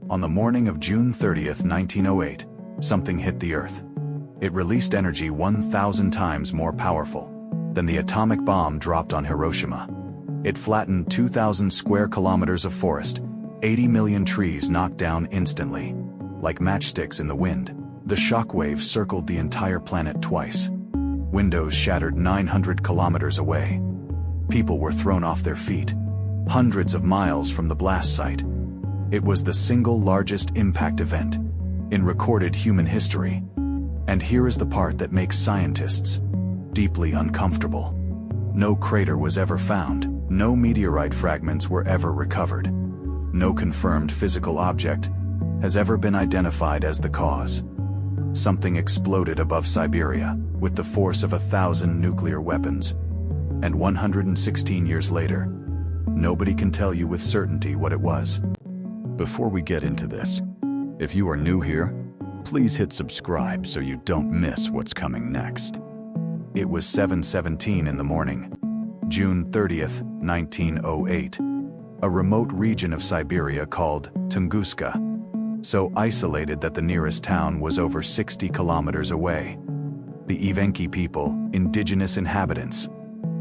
On the morning of June 30th, 1908, something hit the Earth. It released energy 1,000 times more powerful than the atomic bomb dropped on Hiroshima. It flattened 2,000 square kilometers of forest, 80 million trees knocked down instantly. Like matchsticks in the wind, the shockwave circled the entire planet twice. Windows shattered 900 kilometers away. People were thrown off their feet, hundreds of miles from the blast site. It was the single largest impact event in recorded human history. And here is the part that makes scientists deeply uncomfortable. No crater was ever found, no meteorite fragments were ever recovered. No confirmed physical object has ever been identified as the cause. Something exploded above Siberia with the force of 1,000 nuclear weapons. And 116 years later, nobody can tell you with certainty what it was. Before we get into this, if you are new here, please hit subscribe so you don't miss what's coming next. It was 7:17 in the morning, June 30th, 1908, a remote region of Siberia called Tunguska, so isolated that the nearest town was over 60 kilometers away. The Evenki people, indigenous inhabitants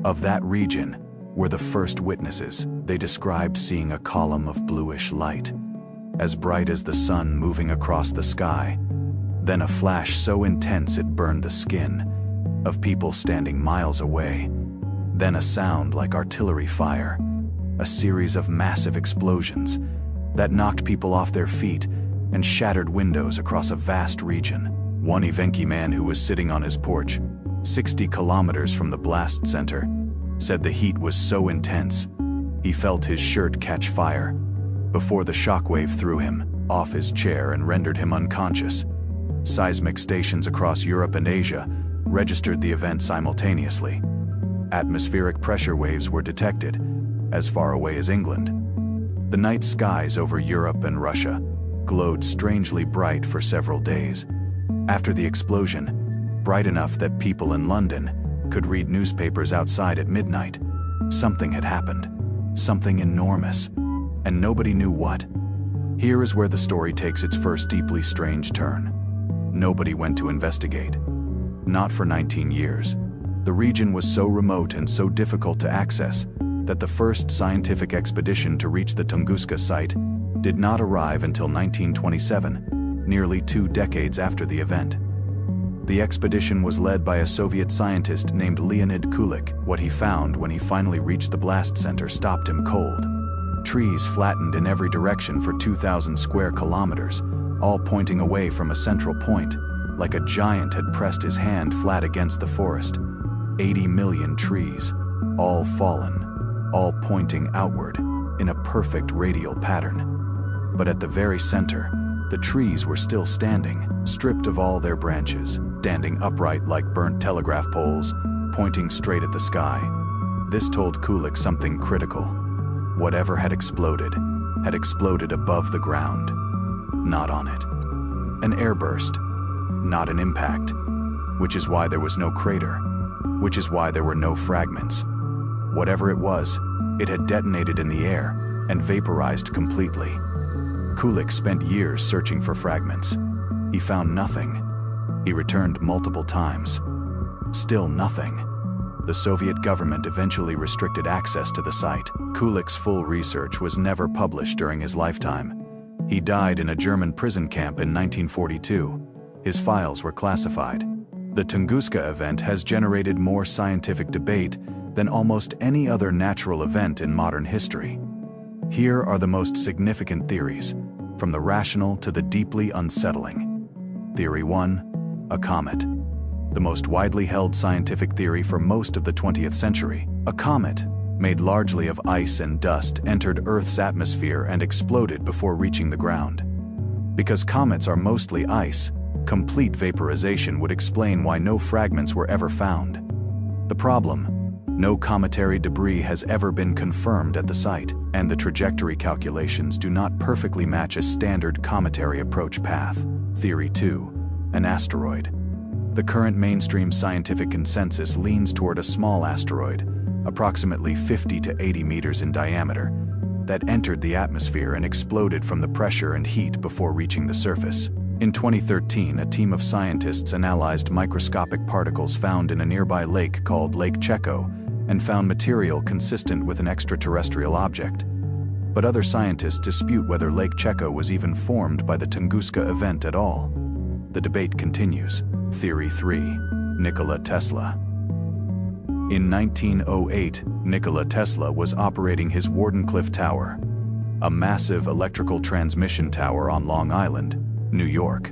of that region, were the first witnesses. They described seeing a column of bluish light, as bright as the sun moving across the sky, then a flash so intense it burned the skin of people standing miles away, then a sound like artillery fire, a series of massive explosions that knocked people off their feet and shattered windows across a vast region. One Evenki man who was sitting on his porch, 60 kilometers from the blast center, said the heat was so intense, he felt his shirt catch fire before the shockwave threw him off his chair and rendered him unconscious. Seismic stations across Europe and Asia registered the event simultaneously. Atmospheric pressure waves were detected as far away as England. The night skies over Europe and Russia glowed strangely bright for several days. After the explosion, bright enough that people in London could read newspapers outside at midnight. Something had happened, something enormous, and nobody knew what. Here is where the story takes its first deeply strange turn. Nobody went to investigate. Not for 19 years. The region was so remote and so difficult to access that the first scientific expedition to reach the Tunguska site did not arrive until 1927, nearly 2 decades after the event. The expedition was led by a Soviet scientist named Leonid Kulik. What he found when he finally reached the blast center stopped him cold. Trees flattened in every direction for 2,000 square kilometers, all pointing away from a central point, like a giant had pressed his hand flat against the forest. 80 million trees, all fallen, all pointing outward in a perfect radial pattern. But at the very center, the trees were still standing, stripped of all their branches, standing upright like burnt telegraph poles, pointing straight at the sky. This told Kulik something critical. Whatever had exploded above the ground, not on it. An airburst, not an impact, which is why there was no crater, which is why there were no fragments. Whatever it was, it had detonated in the air and vaporized completely. Kulik spent years searching for fragments. He found nothing. He returned multiple times. Still nothing. The Soviet government eventually restricted access to the site. Kulik's full research was never published during his lifetime. He died in a German prison camp in 1942. His files were classified. The Tunguska event has generated more scientific debate than almost any other natural event in modern history. Here are the most significant theories, from the rational to the deeply unsettling. Theory 1, a comet. The most widely held scientific theory for most of the 20th century. A comet, made largely of ice and dust, entered Earth's atmosphere and exploded before reaching the ground. Because comets are mostly ice, complete vaporization would explain why no fragments were ever found. The problem: no cometary debris has ever been confirmed at the site, and the trajectory calculations do not perfectly match a standard cometary approach path. Theory 2, an asteroid. The current mainstream scientific consensus leans toward a small asteroid, approximately 50 to 80 meters in diameter, that entered the atmosphere and exploded from the pressure and heat before reaching the surface. In 2013, a team of scientists analyzed microscopic particles found in a nearby lake called Lake Checo and found material consistent with an extraterrestrial object. But other scientists dispute whether Lake Checo was even formed by the Tunguska event at all. The debate continues. Theory 3. Nikola Tesla. In 1908, Nikola Tesla was operating his Wardenclyffe Tower, a massive electrical transmission tower on Long Island, New York.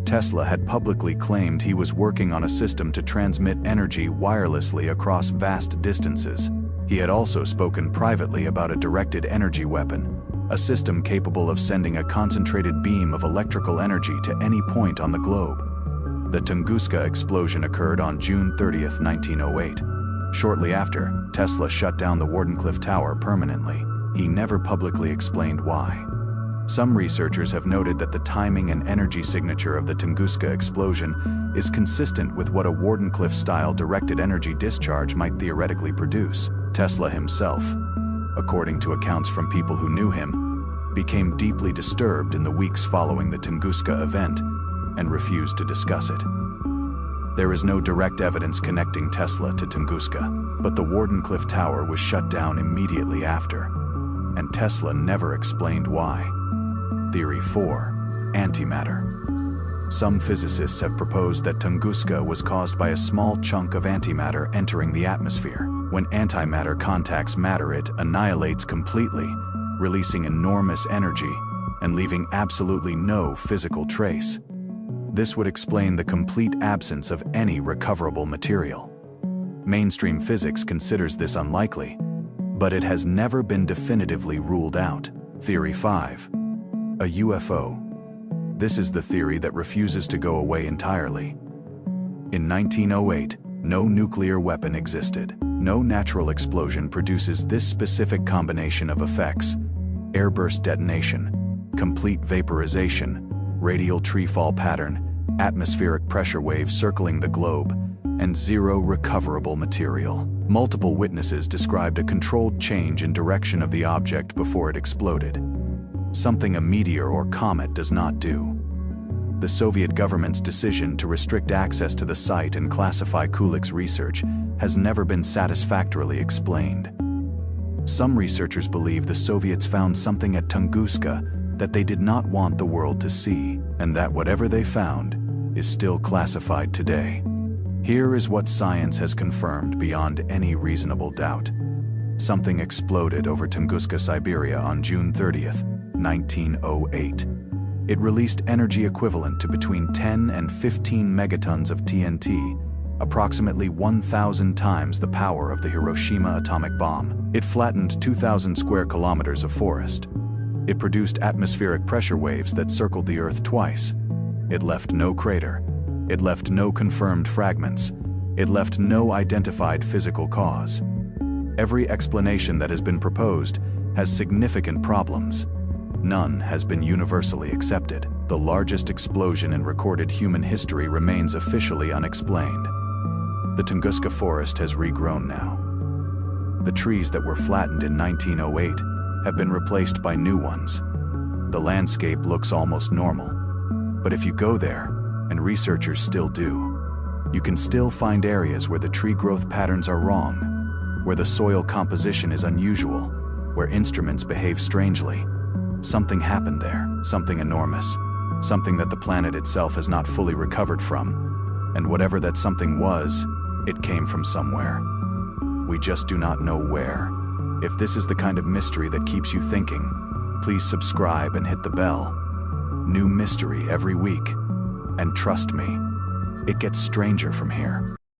Tesla had publicly claimed he was working on a system to transmit energy wirelessly across vast distances. He had also spoken privately about a directed energy weapon, a system capable of sending a concentrated beam of electrical energy to any point on the globe. The Tunguska explosion occurred on June 30, 1908. Shortly after, Tesla shut down the Wardenclyffe Tower permanently. He never publicly explained why. Some researchers have noted that the timing and energy signature of the Tunguska explosion is consistent with what a Wardenclyffe-style directed energy discharge might theoretically produce. Tesla himself, according to accounts from people who knew him, became deeply disturbed in the weeks following the Tunguska event and refused to discuss it. There is no direct evidence connecting Tesla to Tunguska, but the Wardenclyffe Tower was shut down immediately after, and Tesla never explained why. Theory 4. Antimatter. Some physicists have proposed that Tunguska was caused by a small chunk of antimatter entering the atmosphere. When antimatter contacts matter, it annihilates completely, releasing enormous energy and leaving absolutely no physical trace. This would explain the complete absence of any recoverable material. Mainstream physics considers this unlikely, but it has never been definitively ruled out. Theory 5. A UFO. This is the theory that refuses to go away entirely. In 1908, no nuclear weapon existed. No natural explosion produces this specific combination of effects: airburst detonation, complete vaporization, radial treefall pattern, atmospheric pressure waves circling the globe, and zero recoverable material. Multiple witnesses described a controlled change in direction of the object before it exploded, something a meteor or comet does not do. The Soviet government's decision to restrict access to the site and classify Kulik's research has never been satisfactorily explained. Some researchers believe the Soviets found something at Tunguska that they did not want the world to see, and that whatever they found is still classified today. Here is what science has confirmed beyond any reasonable doubt. Something exploded over Tunguska, Siberia on June 30th, 1908. It released energy equivalent to between 10 and 15 megatons of TNT, approximately 1,000 times the power of the Hiroshima atomic bomb. It flattened 2,000 square kilometers of forest. It produced atmospheric pressure waves that circled the Earth twice. It left no crater. It left no confirmed fragments. It left no identified physical cause. Every explanation that has been proposed has significant problems. None has been universally accepted. The largest explosion in recorded human history remains officially unexplained. The Tunguska forest has regrown now. The trees that were flattened in 1908 have been replaced by new ones. The landscape looks almost normal. But if you go there, and researchers still do, you can still find areas where the tree growth patterns are wrong, where the soil composition is unusual, where instruments behave strangely. Something happened there, something enormous, something that the planet itself has not fully recovered from, and whatever that something was, it came from somewhere. We just do not know where. If this is the kind of mystery that keeps you thinking, please subscribe and hit the bell. New mystery every week. And trust me, it gets stranger from here.